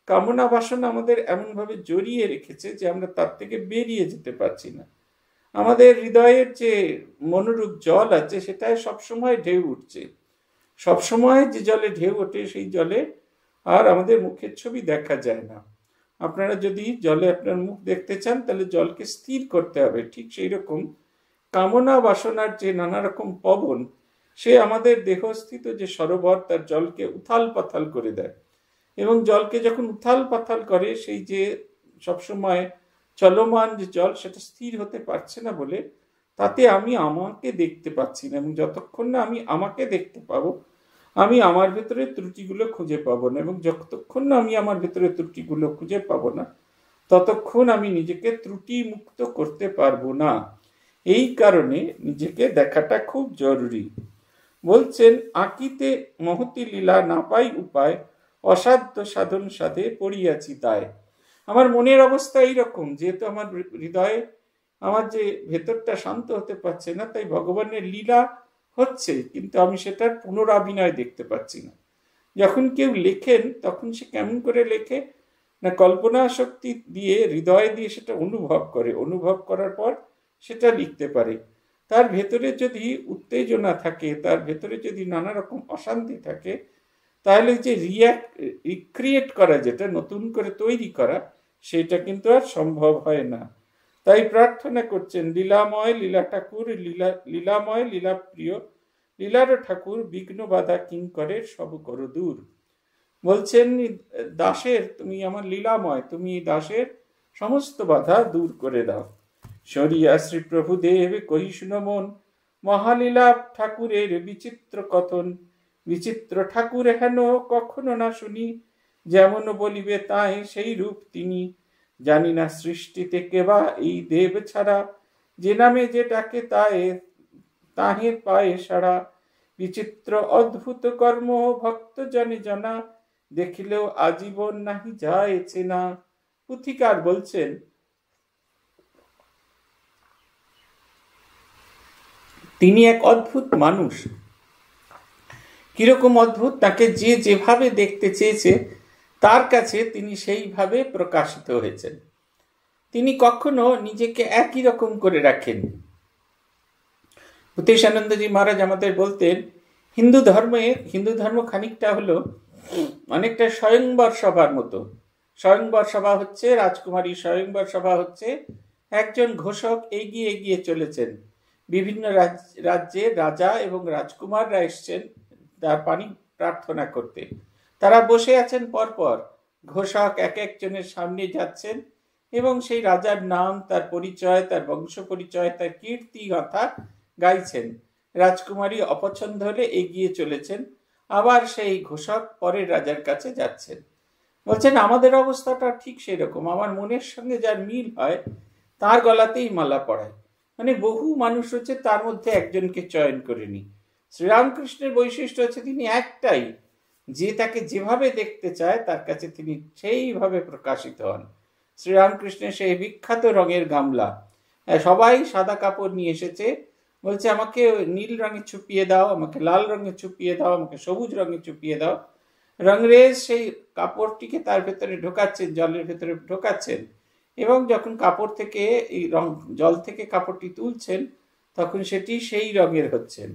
কামনা বাসনা আমাদের এমনভাবে জড়িয়ে রেখেছে যে আমরা তার থেকে বেরিয়ে যেতে পারছি না। আমাদের হৃদয়ের যে মনোরূপ জল আছে সেটায় সবসময় ঢেউ উঠছে, সবসময় যে জলে ঢেউ ওঠে সেই জলে আর আমাদের মুখের ছবি দেখা যায় না। আপনারা যদি জলে আপনার মুখ দেখতে চান তাহলে জলকে স্থির করতে হবে। ঠিক সেই রকম কামনা বাসনার যে নানা রকম পবন, সে আমাদের দেহস্থিত যে সরোবর তার জলকে উথাল পাথাল করে দেয়, এবং জলকে যখন উথাল পাথাল করে সেই যে সবসময় চলমান যে জল সেটা স্থির হতে পারছে না বলে তাতে আমি আমাকে দেখতে পাচ্ছি না, এবং যতক্ষণ না আমি আমাকে দেখতে পাবো আমি আমার ভেতরে ত্রুটিগুলো খুঁজে পাবো না, এবং যতক্ষণ না আমি আমার ভেতরে ত্রুটিগুলো খুঁজে পাবো না ততক্ষণ আমি নিজেকে ত্রুটি মুক্ত করতে পারবো না। এই কারণে নিজেকে দেখাটা খুব জরুরি। বলছেন, আঁকিতে মহতি লীলা না পাই উপায়, অসাধ্য সাধন সাধে পড়িয়াছি দায়। আমার মনের অবস্থা এইরকম, যেহেতু আমার হৃদয়ে আমার যে ভেতরটা শান্ত হতে পারছে না, তাই ভগবানের লীলা হচ্ছে কিন্তু আমি সেটার পুনরাভিনয় দেখতে পাচ্ছি না। যখন কেউ লেখেন তখন সে কেমন করে লেখে না, কল্পনা শক্তি দিয়ে হৃদয় দিয়ে সেটা অনুভব করে, অনুভব করার পর সেটা লিখতে পারে। তার ভেতরে যদি উত্তেজনা থাকে, তার ভেতরে যদি নানা রকম অশান্তি থাকে, তাহলে যে রিক্রিয়েট করা, যেটা নতুন করে তৈরি করা, সেটা কিন্তু আর সম্ভব হয় না। তাই প্রার্থনা করছেন, লীলাময় লীলা ঠাকুর, লীলাময় লীলা প্রিয়, লীলার ঠাকুর বিঘ্ন বাধা কিঙ্করের সব করো দূর। বলছেন, দাসের তুমি আমার লীলাময়, তুমি দাসের সমস্ত বাধা দূর করে দাও। সরিয়া শ্রী প্রভুদেব কহি শুনো মন, মহালীলা ঠাকুরের বিচিত্র কথন। বিচিত্র ঠাকুর হেন কখনো না শুনি, যেমন বলিবে তাই সেই রূপ তিনি। জানি না সৃষ্টিতে কেবা এই দেব ছাড়া, যে নামে যে ডাকে তাহে পায়ে সারা। বিচিত্র অদ্ভুত কর্ম ভক্ত জনে জানা, দেখিলেও আজীবন নাহি যায় চেনা। পুথিকার বলছেন, তিনি এক অদ্ভুত মানুষ। কিরকম অদ্ভুত? তাকে যে যেভাবে দেখতে চেয়েছে তার কাছে তিনি সেইভাবে প্রকাশিত হয়েছেন। তিনি কখনো নিজেকে একই রকম করে রাখেন। ভূতেশানন্দজি মহারাজ আমাদের বলতেন, হিন্দু ধর্ম খানিকটা হলো অনেকটা স্বয়ংবর সভার মতো। স্বয়ংবর সভা হচ্ছে, রাজকুমারী স্বয়ংবর সভা হচ্ছে, একজন ঘোষক এগিয়ে এগিয়ে চলেছেন, বিভিন্ন রাজ্যের রাজা এবং রাজকুমাররা এসছেন তার পানি প্রার্থনা করতে। তারা বসে আছেন পরপর, ঘোষক এক একজনের সামনে যাচ্ছেন এবং সেই রাজার নাম, তার পরিচয়, তার বংশ পরিচয়, তার কীর্তি কথা গাইছেন। রাজকুমারী অপছন্দ হলে এগিয়ে চলেছেন, আবার সেই ঘোষক পরের রাজার কাছে যাচ্ছেন। বলছেন, আমাদের অবস্থাটা ঠিক সেই রকম। আমার মনের সঙ্গে যার মিল হয় তার গলাতেই মালা পড়ায়। মানে বহু মানুষ হচ্ছে, তার মধ্যে একজনকে চয়ন করে নি। শ্রীরামকৃষ্ণের বৈশিষ্ট্য হচ্ছে তিনি একটাই, যে তাকে যেভাবে দেখতে চায় তার কাছে তিনি সেইভাবে প্রকাশিত হন। শ্রীরামকৃষ্ণের সেই বিখ্যাত রঙের গামলা, সবাই সাদা কাপড় নিয়ে এসেছে, বলছে আমাকে নীল রঙে চুপিয়ে দাও, আমাকে লাল রঙে চুপিয়ে দাও, আমাকে সবুজ রঙে চুপিয়ে দাও। রংরেজ সেই কাপড়টিকে তার ভেতরে ঢোকাচ্ছেন, জলের ভেতরে ঢোকাচ্ছেন, এবং যখন কাপড় থেকে এই জল থেকে কাপড়টি তুলছেন তখন সেটি সেই রঙের হচ্ছেন।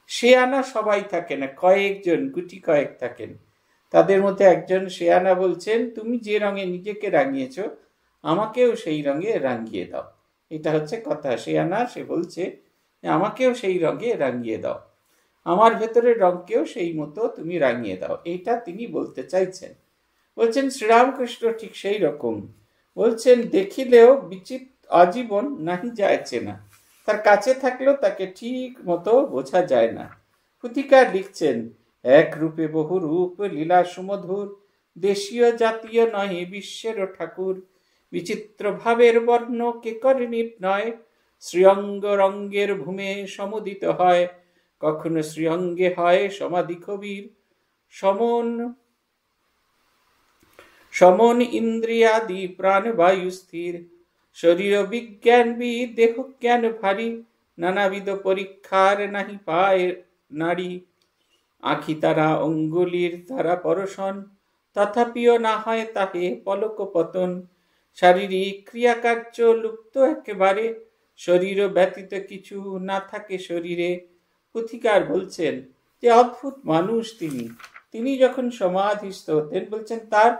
শেয়ানা সবাই থাকে না, কয়েকজন, গুটি কয়েক থাকেন। তাদের মধ্যে একজন শেয়ানা বলছেন, তুমি যে রঙে নিজেকে রাঙিয়েছ আমাকেও সেই রঙে রাঙিয়ে দাও। এটা হচ্ছে কথা। শেয়ানা সে বলছে, আমাকেও সেই রঙে রাঙিয়ে দাও, আমার ভেতরের রঙকেও সেই মতো তুমি রাঙিয়ে দাও। এইটা তিনি বলতে চাইছেন। বলছেন শ্রীরামকৃষ্ণ ঠিক সেই রকম। বলছেন, দেখিলেও আজীবন নাহি যায় চেনা, তার কাছে থাকলেও তাকে ঠিক মতো বোঝা যায় না। পুথিকার লিখছেন, এক রূপে বহু রূপ, লীলা সুমধুর, দেশীয় জাতীয় নহে বিশ্বেরও ঠাকুর। বিচিত্র ভাবের বর্ণ কে করে নির্ণয়, শ্রীঅঙ্গ রঙ্গের ভূমে সমুদিত হয়। কখনো শ্রীঅঙ্গে হয় সমাধি কবির, সমন ইন্দ্রিয়াদি প্রাণ বায়ু স্থির। শরীর বিজ্ঞানবিদ দেহ জ্ঞান ভারী, নানাবিধ পরীক্ষার নাহি পায় নারী। আখি তারা অঙ্গুলির তারা পরশন, তথাপিও না হয় তাহে পলক পতন। শারীরিক ক্রিয়াকার্য লুপ্ত একেবারে, শরীর ব্যতীত কিছু না থাকে শরীরে। পুথিকার বলছেন যে অদ্ভুত মানুষ তিনি। তিনি যখন সমাধিস্থ হতেন, বলছেন তার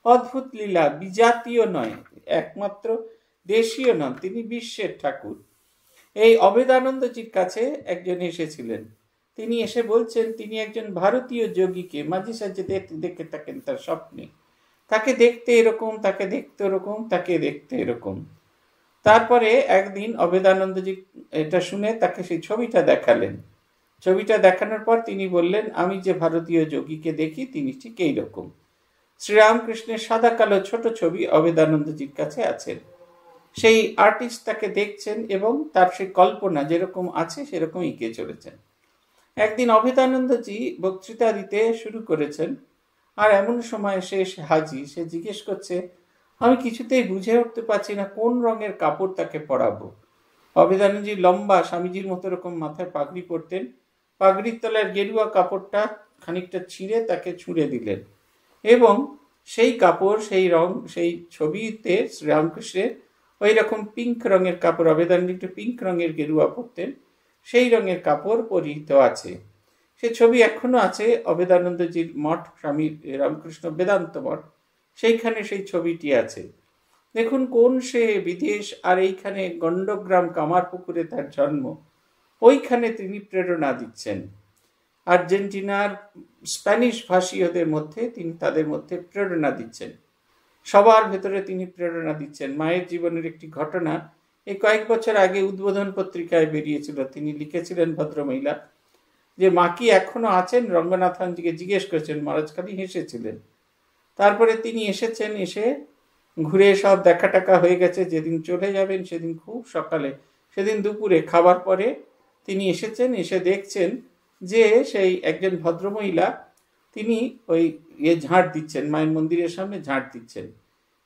অদ্ভুত লীলা, বিজাতীয় নয়, একমাত্র দেশীয় নন, তিনি বিশ্বের ঠাকুর। এই অভেদানন্দজির কাছে একজন এসেছিলেন। তিনি এসে বলছেন তিনি একজন ভারতীয় যোগীকে মাঝে সাঝে দেখে থাকেন তার স্বপ্নে। তাকে দেখতে এরকম, তাকে দেখতে এরকম, তাকে দেখতে এরকম। তারপরে একদিন অভেদানন্দজি এটা শুনে তাকে সেই ছবিটা দেখালেন। ছবিটা দেখানোর পর তিনি বললেন, আমি যে ভারতীয় যোগীকে দেখি তিনি ঠিক এইরকম। শ্রীরামকৃষ্ণের সাদা কালো ছোট ছবি অভেদানন্দজির কাছে আছেন। সেই আর্টিস্ট তাকে দেখছেন এবং তার সেই কল্পনা যেরকম আছে সেরকম এঁকে চলেছেন। একদিন অভেদানন্দজি বক্তৃতা দিতে শুরু করেছেন, আর এমন সময় সে এসে হাজির। সে জিজ্ঞেস করছে, আমি কিছুতেই বুঝে উঠতে পারছি না কোন রঙের কাপড় তাকে পরাবো। অভেদানন্দজি লম্বা স্বামীজির মতো রকম মাথায় পাগড়ি পরতেন। পাগড়ির তলার গেরুয়া কাপড়টা খানিকটা ছিঁড়ে তাকে ছুঁড়ে দিলেন এবং সেই কাপড়, সেই রং, সেই ছবিতে শ্রীরামকৃষ্ণের ওই রকম পিঙ্ক রঙের কাপড়, অভেদানন্দ একটু পিঙ্ক রঙের গেরুয়া পরতেন, সেই রঙের কাপড় পরিহিত আছে। সে ছবি এখনো আছে অভেদানন্দজির মঠ, স্বামী রামকৃষ্ণ বেদান্ত মঠ, সেইখানে সেই ছবিটি আছে। দেখুন কোন সে বিদেশ, আর এইখানে গণ্ডগ্রাম কামারপুকুরে তার জন্ম। ওইখানে তিনি প্রেরণা দিচ্ছেন। আর্জেন্টিনার স্প্যানিশ ভাষীয়দের মধ্যে তিনি তাদের মধ্যে প্রেরণা দিচ্ছেন। সবার ভেতরে তিনি প্রেরণা দিচ্ছেন। মায়ের জীবনের একটি ঘটনা এই কয়েক বছর আগে উদ্বোধন পত্রিকায় বেরিয়েছিল। তিনি লিখেছিলেন, ভদ্রমহিলা, যে মা কি এখনো আছেন? রঙ্গনাথনজিকে জিজ্ঞেস করেছেন, মহারাজ খালি হেসেছিলেন। তারপরে তিনি এসেছেন, এসে ঘুরে সব দেখা টাকা হয়ে গেছে। যেদিন চলে যাবেন সেদিন খুব সকালে, সেদিন দুপুরে খাবার পরে তিনি এসেছেন। এসে দেখছেন যে সেই একজন ভদ্রমহিলা তিনি ওই ঝাঁট দিচ্ছেন, মায়ের মন্দিরের সামনে ঝাঁট দিচ্ছেন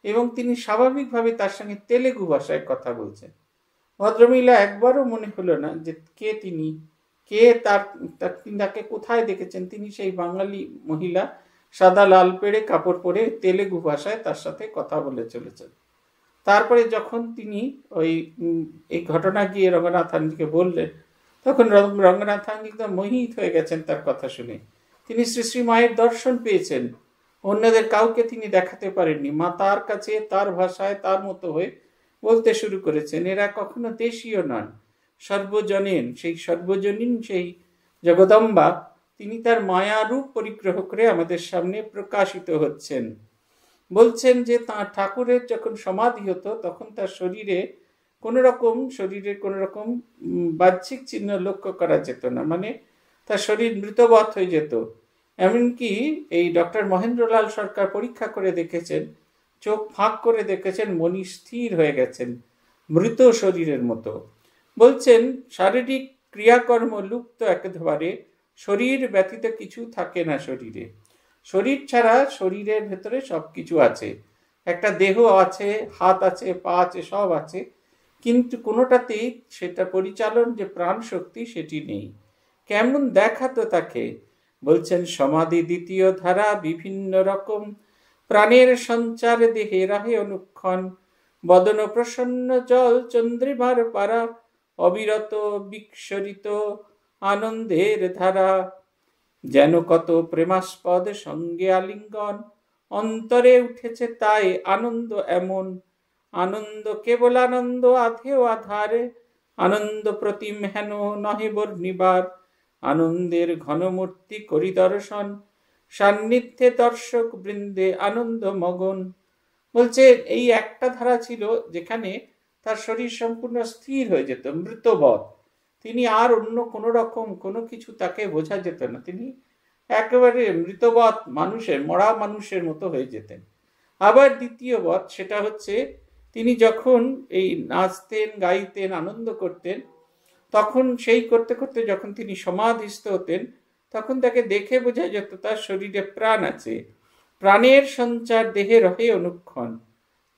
এবং তিনি স্বাভাবিকভাবে তার সঙ্গে তেলেগু ভাষায় কথা বলছেন। ভদ্রমহিলা একবারও মনে হলো না যে কে তিনি, কে তাকে কোথায় দেখেছেন। তিনি সেই বাঙালি মহিলা, সাদা লাল পেড়ে কাপড় পরে তেলেগু ভাষায় তার সাথে কথা বলে চলেছেন। তারপরে যখন তিনি এই ঘটনা গিয়ে রঙ্গনাথানজিকে বললেন, তখন রঙ্গনাথানজি একদম মোহিত হয়ে গেছেন তার কথা শুনে। তিনি শ্রী শ্রী মায়ের দর্শন পেয়েছেন, অন্যদের কাউকে তিনি দেখাতে পারেননি। মা তার কাছে তার ভাষায় তার মতো হয়ে বলতে শুরু করেছেন। এরা কখনো দেশীয় নন, সর্বজনীন, সেই সর্বজনীন সেই জগদম্বা তিনি তার মায়া রূপ পরিগ্রহ করে আমাদের সামনে প্রকাশিত হচ্ছেন। বলছেন যে তাঁর ঠাকুরের যখন সমাধি হতো তখন তার শরীরে কোনো রকম বাহ্যিক চিহ্ন লক্ষ্য করা যেত না, মানে তার শরীর মৃতবৎ হয়ে যেত। এমনকি এই ডক্টর মহেন্দ্রলাল সরকার পরীক্ষা করে দেখেছেন, চোখ ফাঁক করে দেখেছেন, মনি স্থির হয়ে গেছেন, মৃত শরীরের মতো। বলছেন শারীরিক ক্রিয়াকর্ম লুপ্ত একেবারে, শরীর ব্যতীত কিছু থাকে না শরীরে। শরীর ছাড়া শরীরের ভেতরে সব কিছু আছে, একটা দেহ আছে, হাত আছে, পা আছে, সব আছে, কিন্তু কোনোটাতেই সেটা পরিচালন যে প্রাণ শক্তি সেটি নেই। কেমন দেখাতো তাকে? বলছেন সমাধি দ্বিতীয় ধারা বিভিন্ন রকম, প্রাণের সঞ্চার দেহে রাহে অনুক্ষণ, বদন প্রসন্ন জল চন্দ্রিমার পারা, অবিরত বিক্ষরিত আনন্দের ধারা, যেন কত প্রেমাস্পদ সঙ্গে আলিঙ্গন, অন্তরে উঠেছে তাই আনন্দ এমন, আনন্দ কেবল আনন্দ আধেও আধারে, আনন্দ প্রতিম হেন নহে বর্ণিবার, আনন্দের ঘনমূর্তি করি দর্শন, সান্নিধ্যে দর্শক বৃন্দে আনন্দ মগন। বলছে এই একটা ধারা ছিল যেখানে তার শরীর সম্পূর্ণ স্থির হয়ে যেত, মৃতবৎ। তিনি আর অন্য কোনো রকম কোনো কিছু তাকে বোঝা যেত না, তিনি একেবারে মৃতবৎ মানুষের, মরা মানুষের মতো হয়ে যেতেন। আবার দ্বিতীয় বৎ, সেটা হচ্ছে তিনি যখন এই নাচতেন, গাইতেন, আনন্দ করতেন, তখন সেই করতে করতে যখন তিনি সমাধিস্থ হতেন তখন তাকে দেখে বোঝা যেত তার শরীরে প্রাণ আছে, প্রাণের সঞ্চার দেহে রহে অনুক্ষণ,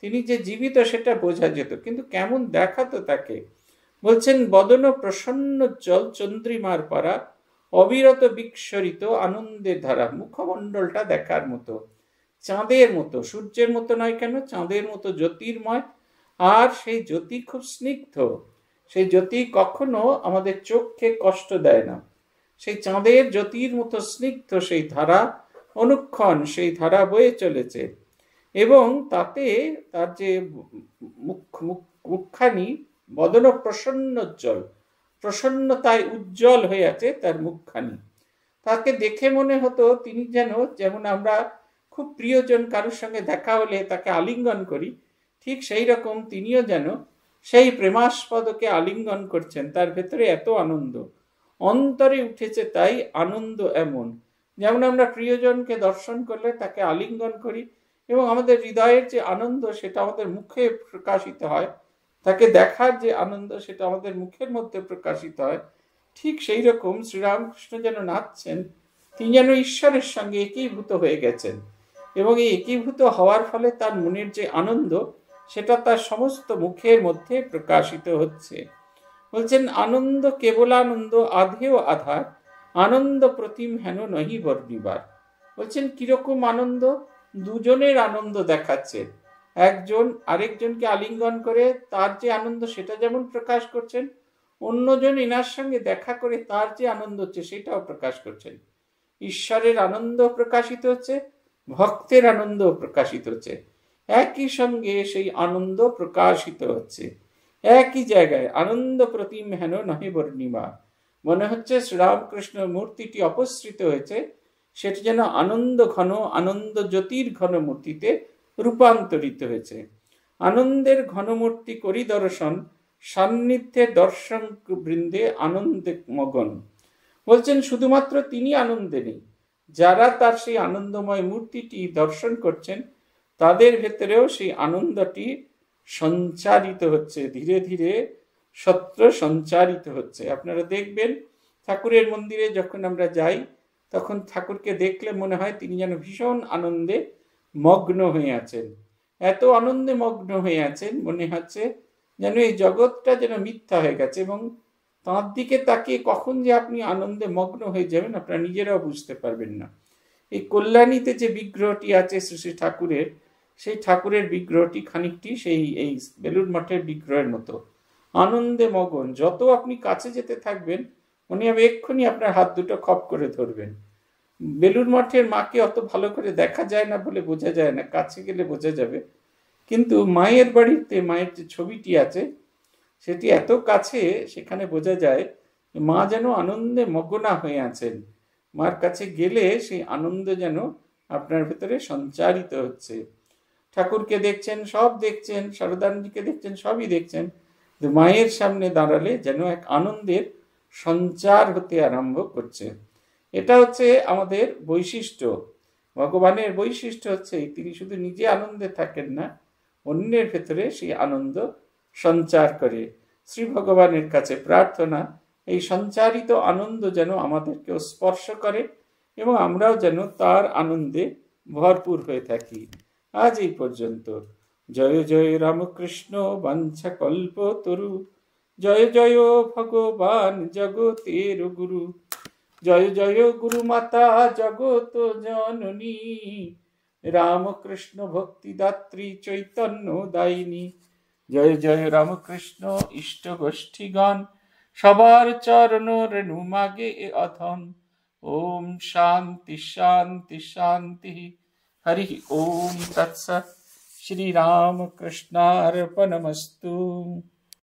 তিনি যে জীবিত সেটা বোঝা যেত। কিন্তু কেমন দেখাতো তাকে? বলছেন বদন প্রসন্ন জল চন্দ্রিমার পারা, অবিরত বিক্ষরিত আনন্দের ধারা, মুখমণ্ডলটা দেখার মতো, চাঁদের মতো, সূর্যের মতো নয় কেন, চাঁদের মতো জ্যোতির্ময়। আর সেই জ্যোতি খুব স্নিগ্ধ, সেই জ্যোতি কখনো আমাদের চোখকে কষ্ট দেয় না। সেই চাঁদের জ্যোতির মতো স্নিগ্ধ সেই ধারা, অনুক্ষণ সেই ধারা বয়ে চলেছে, এবং তাতে তার যে মুখখানি বদন প্রসন্নোজ্জ্বল, প্রসন্নতায় উজ্জ্বল হয়ে আছে তার মুখখানি। তাকে দেখে মনে হতো তিনি যেমন আমরা খুব প্রিয়জন কারোর সঙ্গে দেখা হলে তাকে আলিঙ্গন করি, ঠিক সেই রকম তিনিও যেন সেই প্রেমাস্পদকে আলিঙ্গন করছেন। তার ভেতরে এত আনন্দ অন্তরে উঠেছে, তাই আনন্দ এমন। যেমন আমরা প্রিয়জনকে দর্শন করলে তাকে আলিঙ্গন করি এবং আমাদের হৃদয়ের যে আনন্দ সেটা আমাদের মুখে প্রকাশিত হয়, তাকে দেখার যে আনন্দ সেটা আমাদের মুখের মধ্যে প্রকাশিত হয়, ঠিক সেই রকম শ্রীরামকৃষ্ণ যেন নাচছেন, তিনি যেন ঈশ্বরের সঙ্গে একীভূত হয়ে গেছেন, এবং এই একীভূত হওয়ার ফলে তার মনের যে আনন্দ সেটা তার সমস্ত মুখের মধ্যে প্রকাশিত হচ্ছে। বলছেন আনন্দ কেবলানন্দ আধেও আধার, আনন্দ প্রতিম হেন নহি বর্ণিবার। বলছেন কিরকম আনন্দ, দুজনের আনন্দ দেখাচ্ছেন। একজন আরেকজনকে আলিঙ্গন করে তার যে আনন্দ সেটা যেমন প্রকাশ করছেন, অন্যজন এনার সঙ্গে দেখা করে তার যে আনন্দ হচ্ছে সেটাও প্রকাশ করছেন। ঈশ্বরের আনন্দ প্রকাশিত হচ্ছে, ভক্তের আনন্দ প্রকাশিত হচ্ছে, একই সঙ্গে সেই আনন্দ প্রকাশিত হচ্ছে একই জায়গায়। আনন্দ প্রতিম হেন নহে বর্ণিমা। মনে হচ্ছে শ্রীরামকৃষ্ণ মূর্তিটি অপসৃত হয়েছে, সেটি যেন আনন্দ ঘন, আনন্দ জ্যোতির ঘন মূর্তিতে রূপান্তরিত হয়েছে। আনন্দের ঘনমূর্তি করি দর্শন, সান্নিধ্যে দর্শন বৃন্দে আনন্দে মগন। বলছেন শুধুমাত্র তিনি আনন্দে নেই, যারা তার সেই আনন্দময় মূর্তিটি দর্শন করছেন তাদের ভেতরেও সেই আনন্দটি সঞ্চারিত হচ্ছে, ধীরে ধীরে সত্য সঞ্চারিত হচ্ছে। আপনারা দেখবেন ঠাকুরের মন্দিরে যখন আমরা যাই তখন ঠাকুরকে দেখলে মনে হয় তিনি যেন ভীষণ আনন্দে মগ্ন হয়ে আছেন, এত আনন্দে মগ্ন হয়ে আছেন মনে হচ্ছে যেন এই জগৎটা যেন মিথ্যা হয়ে গেছে, এবং তাঁর দিকে তাকিয়ে কখন যে আপনি আনন্দে মগ্ন হয়ে যাবেন আপনারা নিজেরাও বুঝতে পারবেন না। এই কল্যাণীতে যে বিগ্রহটি আছে শ্রী শ্রী ঠাকুরের, সেই ঠাকুরের বিগ্রহটি খানিকটি সেই এই বেলুড় মঠের বিগ্রহের মতো আনন্দে মগন। যত আপনি কাছে যেতে থাকবেন মনে হবে এক্ষুনি আপনার হাত দুটো খপ করে ধরবেন। বেলুড় মঠের মাকে অত ভালো করে দেখা যায় না বলে বোঝা যায় না, কাছে গেলে বোঝা যাবে, কিন্তু মায়ের বাড়িতে মায়ের যে ছবিটি আছে সেটি এত কাছে, সেখানে বোঝা যায় মা যেন আনন্দে মগ্না হয়ে আছেন। মার কাছে গেলে সেই আনন্দ যেন আপনার ভেতরে সঞ্চারিত হচ্ছে। ঠাকুরকে দেখছেন, সব দেখছেন, শারদানন্দীকে দেখছেন, সবই দেখছেন, মায়ের সামনে দাঁড়ালে যেন এক আনন্দের সঞ্চার হতে আরম্ভ করছে। এটা হচ্ছে আমাদের বৈশিষ্ট্য। ভগবানের বৈশিষ্ট্য হচ্ছে তিনি শুধু নিজে আনন্দে থাকেন না, অন্যের ভেতরে সেই আনন্দ সঞ্চার করে। শ্রী ভগবানের কাছে প্রার্থনা এই সঞ্চারিত আনন্দ যেন আমাদেরকেও স্পর্শ করে এবং আমরাও যেন তার আনন্দে ভরপুর হয়ে থাকি। আজ এই পর্যন্ত। জয় জয় রামকৃষ্ণ বাঞ্ছা কল্প তরু, জয় জয় ভগবান জগতের গুরু, জয় জয় গুরু মাতা জগত জননী, রামকৃষ্ণ ভক্তিদাত্রী চৈতন্য দায়িনী। জয় জয় রামকৃষ্ণ ইষ্ট গোষ্ঠীগণ, সবার চরণ রেণু মাগে এ অধন। ওম শান্তি শান্তি শান্তি। হরি ওম তৎসৎ। শ্রী রামকৃষ্ণার্পণমস্তু।